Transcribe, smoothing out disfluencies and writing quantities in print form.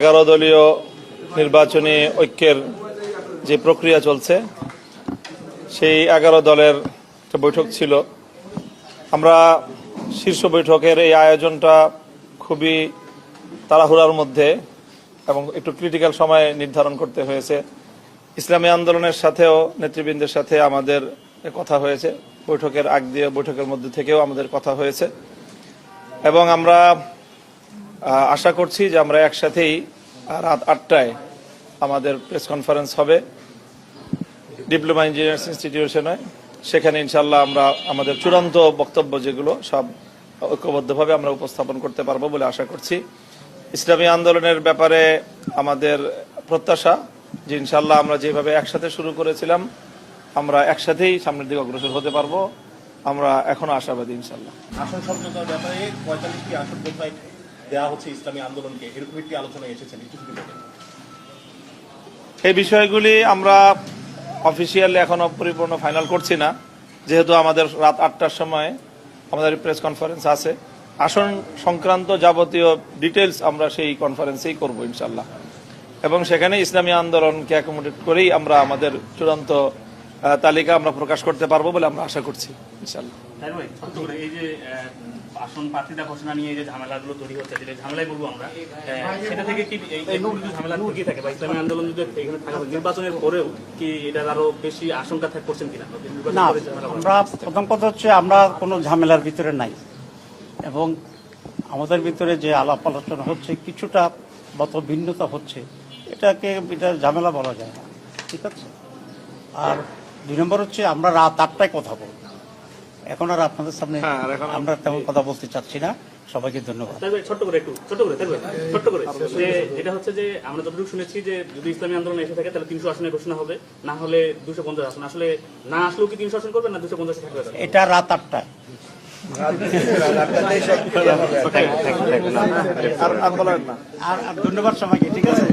11 দলীয় নির্বাচনী ঐক্যের যে প্রক্রিয়া চলছে সেই 11 দলের একটা বৈঠক ছিল। আমরা শীর্ষ বৈঠকের এই আয়োজনটা খুবই তাড়াহুড়ার মধ্যে এবং একটু ক্রিটিক্যাল সময়ে নির্ধারণ করতে হয়েছে। ইসলামী আন্দোলনের সাথেও নেতৃবৃন্দের সাথে আমাদের কথা হয়েছে, বৈঠকের আগ দিয়ে বৈঠকের মধ্যে থেকেও আমাদের কথা হয়েছে এবং আমরা আশা করছি যে আমরা একসাথেই রাত 8টায় আমাদের প্রেস কনফারেন্স হবে ডিপ্লোমা ইঞ্জিনিয়ার্স ইনস্টিটিউশনে। সেখানে ইনশাল্লাহ আমরা আমাদের চূড়ান্ত বক্তব্য যেগুলো সব ঐক্যবদ্ধভাবে আমরা উপস্থাপন করতে পারবো বলে আশা করছি। ইসলামী আন্দোলনের ব্যাপারে আমাদের প্রত্যাশা যে ইনশাল্লাহ আমরা যেভাবে একসাথে শুরু করেছিলাম আমরা একসাথেই সামনের দিকে অগ্রসর হতে পারবো। আমরা এখনো আশাবাদী ইনশাল্লাহ। আসন সমঝোতার ব্যাপারে 45টি আসন বোধহয় দেওয়া হচ্ছে ইসলামী আন্দোলনকে, এরকম একটি আলোচনায় এসেছেন, একটু যদি বলেন। এই বিষয়গুলি আমরা অফিসিয়ালি এখনো পরিপূর্ণ ফাইনাল করছি না, যেহেতু আমাদের রাত 8টার সময় আমাদের প্রেস কনফারেন্স আছে। আসন সংক্রান্ত যাবতীয় ডিটেলস আমরা সেই কনফারেন্সেই করব ইনশাল্লাহ এবং সেখানে ইসলামী আন্দোলনকে অ্যাকোমোডেট করেই আমরা আমাদের চূড়ান্ত তালিকা আমরা প্রকাশ করতে পারবো বলে আমরা আশা করছি ইনশাল্লাহ। এই যে আসন প্রার্থীতা ঘোষণা নিয়ে যে ঝামেলাগুলো তৈরি হচ্ছে, যে ঝামেলাই বলবো আমরা, সেটা থেকে কি ঝামেলা টিকে থাকে বা ইসলামী আন্দোলন যদি এখানে থাকা নির্বাচনের পরেও কি এটার আরো বেশি আশঙ্কা করছেন কিনা? না, আমরা প্রথম কথা হচ্ছে আমরা কোনো ঝামেলার ভিতরে নাই এবং আমাদের ভিতরে যে আলাপ আলোচনা হচ্ছে কিছুটা মত ভিন্নতা হচ্ছে, এটা ঝামেলা বলা যায় না, ঠিক আছে। আর 2 নম্বর হচ্ছে আমরা রাত 8টায় কথা বলবো, এখন আর আপনাদের সামনে আমরা তেমন কথা বলতে চাচ্ছি না। সবাইকে ধন্যবাদ। ছোট্ট করে এটা হচ্ছে যে আমরা যতটুকু শুনেছি যে যদি ইসলামী আন্দোলন এসে থাকে তাহলে 300 আসনের ঘোষণা হবে, না হলে 250 আসন। আসলে না আসলেও কি 300 আসন করবে না 250 থাকবে? এটা রাত 8টায়। আর ধন্যবাদ সবাইকে, ঠিক আছে।